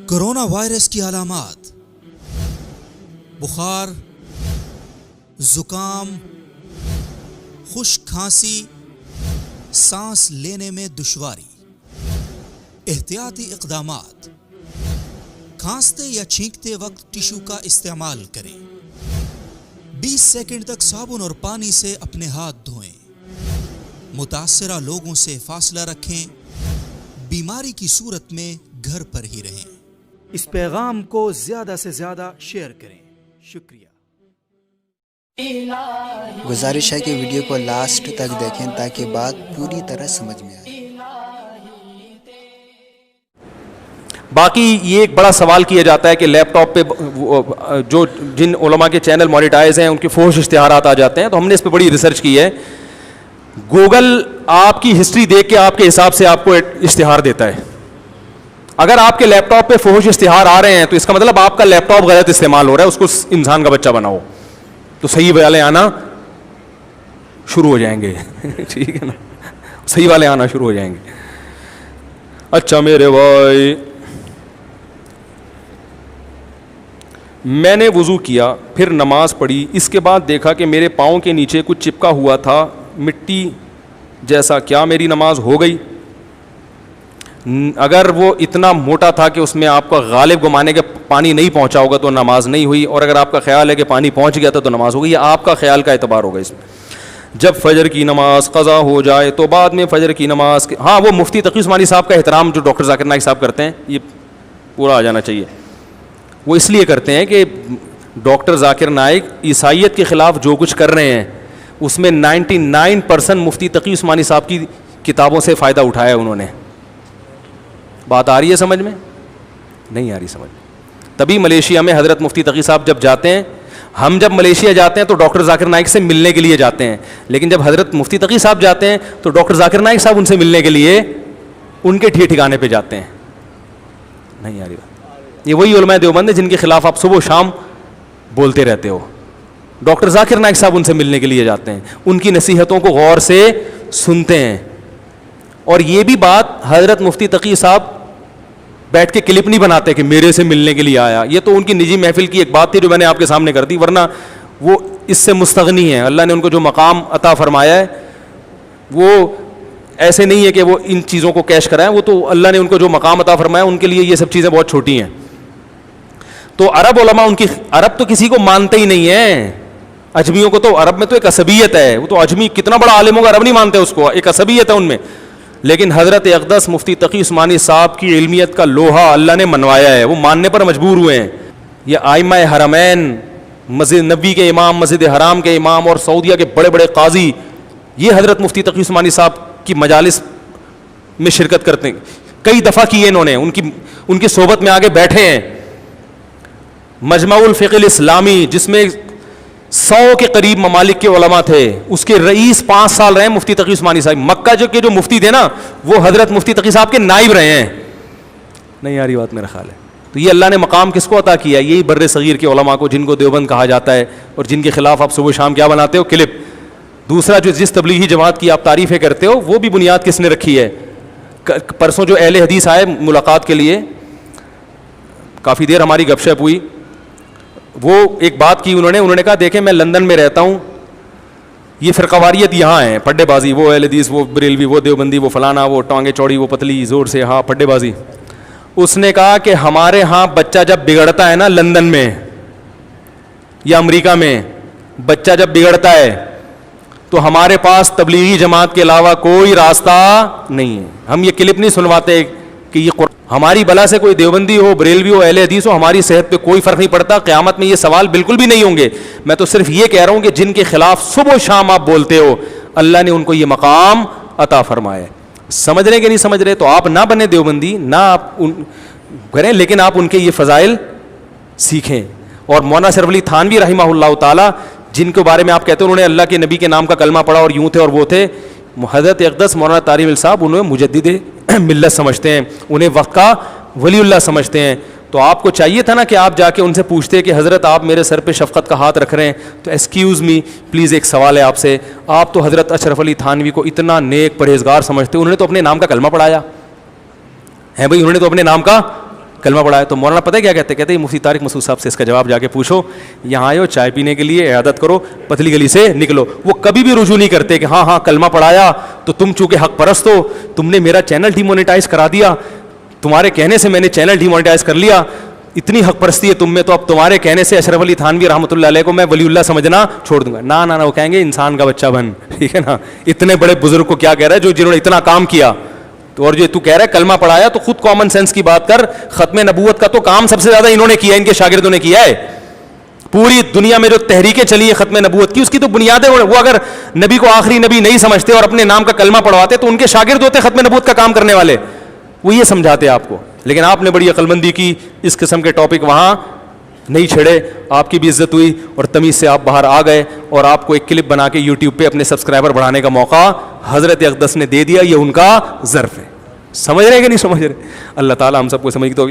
Corona virus کی علامات: بخار، زکام، خشک کھانسی، سانس لینے میں دشواری۔ احتیاطی اقدامات: کھانستے یا چھینکتے وقت ٹشو کا استعمال کریں۔ 20 سیکنڈ تک صابن اور پانی سے اپنے ہاتھ دھوئیں۔ متاثرہ لوگوں سے فاصلہ رکھیں۔ بیماری کی صورت میں گھر پر ہی رہیں۔ اس پیغام کو زیادہ سے زیادہ شیئر کریں۔ شکریہ۔ گزارش ہے کہ ویڈیو کو لاسٹ تک دیکھیں تاکہ بات پوری طرح سمجھ میں آئے۔ باقی یہ ایک بڑا سوال کیا جاتا ہے کہ لیپ ٹاپ پہ جو جن علماء کے چینل مانیٹائز ہیں ان کے فحش اشتہارات آ جاتے ہیں، تو ہم نے اس پہ بڑی ریسرچ کی ہے۔ گوگل آپ کی ہسٹری دیکھ کے آپ کے حساب سے آپ کو اشتہار دیتا ہے۔ اگر آپ کے لیپ ٹاپ پہ فحش اشتہار آ رہے ہیں تو اس کا مطلب آپ کا لیپ ٹاپ غلط استعمال ہو رہا ہے، اس کو انسان کا بچہ بناؤ تو صحیح والے آنا شروع ہو جائیں گے۔ ٹھیک ہے نا، صحیح والے آنا شروع ہو جائیں گے۔ اچھا میرے بھائی، میں نے وضو کیا، پھر نماز پڑھی، اس کے بعد دیکھا کہ میرے پاؤں کے نیچے کچھ چپکا ہوا تھا مٹی جیسا، کیا میری نماز ہو گئی؟ اگر وہ اتنا موٹا تھا کہ اس میں آپ کا غالب گمانے کے پانی نہیں پہنچا ہوگا تو نماز نہیں ہوئی، اور اگر آپ کا خیال ہے کہ پانی پہنچ گیا تھا تو نماز ہو گئی۔ یہ آپ کا خیال کا اعتبار ہوگا اس میں۔ جب فجر کی نماز قضا ہو جائے تو بعد میں فجر کی نماز ہاں وہ مفتی تقی عثمانی صاحب کا احترام جو ڈاکٹر ذاکر نائک صاحب کرتے ہیں یہ پورا آ جانا چاہیے۔ وہ اس لیے کرتے ہیں کہ ڈاکٹر ذاکر نائک عیسائیت کے خلاف جو کچھ کر رہے ہیں اس میں 99% مفتی تقی عثمانی صاحب کی کتابوں سے فائدہ اٹھایا انہوں نے۔ بات آ رہی ہے سمجھ میں؟ نہیں آ رہی سمجھ میں۔ تبھی ملیشیا میں حضرت مفتی تقی صاحب جب جاتے ہیں، ہم جب ملیشیا جاتے ہیں تو ڈاکٹر ذاکر نائک سے ملنے کے لیے جاتے ہیں، لیکن جب حضرت مفتی تقی صاحب جاتے ہیں تو ڈاکٹر ذاکر نائک صاحب ان سے ملنے کے لیے ان کے ٹھکانے پہ جاتے ہیں۔ نہیں آ رہی بات؟ یہ وہی علماء دیوبند ہیں جن کے خلاف آپ صبح و شام بولتے رہتے ہو۔ ڈاکٹر ذاکر نائک صاحب ان سے ملنے کے لیے جاتے ہیں، ان کی نصیحتوں کو غور سے سنتے ہیں۔ اور یہ بھی بات حضرت مفتی تقی صاحب بیٹھ کے کلپ نہیں بناتے کہ میرے سے ملنے کے لیے آیا، یہ تو ان کی نجی محفل کی ایک بات تھی جو میں نے آپ کے سامنے کر دی، ورنہ وہ اس سے مستغنی ہیں۔ اللہ نے ان کو جو مقام عطا فرمایا ہے وہ ایسے نہیں ہے کہ وہ ان چیزوں کو کیش کرائیں، وہ تو اللہ نے ان کو جو مقام عطا فرمایا ان کے لیے یہ سب چیزیں بہت چھوٹی ہیں۔ تو عرب علماء ان کی عرب تو کسی کو مانتے ہی نہیں ہیں، اجمیوں کو تو عرب میں تو ایک عصبیت ہے، وہ تو اجمی کتنا بڑا عالم ہوگا عرب نہیں مانتے اس کو، ایک عصبیت ہے ان میں۔ لیکن حضرت اقدس مفتی تقی عثمانی صاحب کی علمیت کا لوہا اللہ نے منوایا ہے، وہ ماننے پر مجبور ہوئے ہیں۔ یہ ائمہ حرمین، مسجد نبوی کے امام، مسجد حرام کے امام اور سعودیہ کے بڑے بڑے قاضی، یہ حضرت مفتی تقی عثمانی صاحب کی مجالس میں شرکت کرتے ہیں، کئی دفعہ کیے انہوں نے، ان کی صحبت میں آگے بیٹھے ہیں۔ مجمع الفقہ الاسلامی جس میں 100 کے قریب ممالک کے علماء تھے، اس کے رئیس 5 سال رہے مفتی تقی عثمانی صاحب۔ مکہ جو مفتی تھے نا وہ حضرت مفتی تقی صاحب کے نائب رہے ہیں۔ نہیں آ رہی بات میرا خیال ہے؟ تو یہ اللہ نے مقام کس کو عطا کیا ہے؟ یہی بر صغیر کے علماء کو، جن کو دیوبند کہا جاتا ہے اور جن کے خلاف آپ صبح شام کیا بناتے ہو؟ کلپ۔ دوسرا جو جس تبلیغی جماعت کی آپ تعریفیں کرتے ہو وہ بھی بنیاد کس نے رکھی ہے؟ پرسوں جو اہل حدیث آئے ملاقات کے لیے، کافی دیر ہماری گپ شپ ہوئی، وہ ایک بات کی انہوں نے کہا دیکھیں میں لندن میں رہتا ہوں، یہ فرقہ واریت یہاں ہے، پڈے بازی، وہ اہل حدیث، وہ بریلوی، وہ دیوبندی، وہ فلانا، وہ ٹانگیں چوڑی، وہ پتلی، زور سے ہاں پڈے بازی۔ اس نے کہا کہ ہمارے ہاں بچہ جب بگڑتا ہے نا لندن میں یا امریکہ میں، بچہ جب بگڑتا ہے تو ہمارے پاس تبلیغی جماعت کے علاوہ کوئی راستہ نہیں ہے۔ ہم یہ کلپ نہیں سنواتے کہ یہ ہماری بلا سے کوئی دیوبندی ہو، بریلوی ہو، اہل حدیث ہو، ہماری صحت پہ کوئی فرق نہیں پڑتا۔ قیامت میں یہ سوال بالکل بھی نہیں ہوں گے۔ میں تو صرف یہ کہہ رہا ہوں کہ جن کے خلاف صبح و شام آپ بولتے ہو، اللہ نے ان کو یہ مقام عطا فرمایا ہے۔ سمجھ رہے کہ نہیں سمجھ رہے؟ تو آپ نہ بنے دیوبندی، نہ آپ کریں، لیکن آپ ان کے یہ فضائل سیکھیں۔ اور مولانا اشرف علی تھانوی رحمہ اللہ تعالی، جن کے بارے میں آپ کہتے ہیں انہوں نے اللہ کے نبی کے نام کا کلمہ پڑھا اور یوں تھے اور وہ تھے، حضرت اقدس مولانا طارق علی صاحب انہیں مجدد ملت سمجھتے ہیں، انہیں وقت کا ولی اللہ سمجھتے ہیں۔ تو آپ کو چاہیے تھا نا کہ آپ جا کے ان سے پوچھتے کہ حضرت آپ میرے سر پہ شفقت کا ہاتھ رکھ رہے ہیں تو ایکسکیوز می پلیز ایک سوال ہے آپ سے، آپ تو حضرت اشرف علی تھانوی کو اتنا نیک پرہیزگار سمجھتے، انہوں نے تو اپنے نام کا کلمہ پڑھایا، ہیں بھائی, انہوں نے تو اپنے نام کا کلمہ پڑھا ہے. تو مولانا پتہ ہے کیا کہتے ہیں مفتی طارق مسعود صاحب سے اس کا جواب جا کے پوچھو, یہاں آئے ہو چائے پینے کے لیے, عیادت کرو, پتلی گلی سے نکلو. وہ کبھی بھی رجوع نہیں کرتے کہ ہاں کلمہ پڑھایا تو تم چونکہ حق پرست ہو, تم نے میرا چینل ڈی مونیٹائز کرا دیا, تمہارے کہنے سے میں نے چینل ڈی مونیٹائز کر لیا, اتنی حق پرستی ہے تم میں, تو اب تمہارے کہنے سے اشرف علی تھانوی رحمۃ اللہ علیہ کو میں ولی اللہ سمجھنا چھوڑ دوں گا. نہ وہ کہیں گے انسان کا بچہ بن, ٹھیک ہے نا. اتنے بڑے بزرگ کو کیا کہہ رہا ہے جنہوں نے اتنا کام کیا, تو اور جو تو کہہ رہا ہے کلمہ پڑھایا, تو خود کامن سینس کی بات کر. ختم نبوت کا تو کام سب سے زیادہ انہوں نے کیا, ان کے شاگردوں نے کیا ہے. پوری دنیا میں جو تحریکیں چلی ہیں ختم نبوت کی, اس کی تو بنیادیں, وہ اگر نبی کو آخری نبی نہیں سمجھتے اور اپنے نام کا کلمہ پڑھواتے تو ان کے شاگرد ہوتے ختم نبوت کا کام کرنے والے, وہ یہ سمجھاتے آپ کو. لیکن آپ نے بڑی عقل مندی کی, اس قسم کے ٹاپک وہاں نہیں چھڑے, آپ کی بھی عزت ہوئی اور تمیز سے آپ باہر آ گئے, اور آپ کو ایک کلپ بنا کے یوٹیوب پہ اپنے سبسکرائبر بڑھانے کا موقع حضرت اقدس نے دے دیا. یہ ان کا ظرف ہے. سمجھ رہے کہ نہیں سمجھ رہے؟ اللہ تعالیٰ ہم سب کو سمجھ تو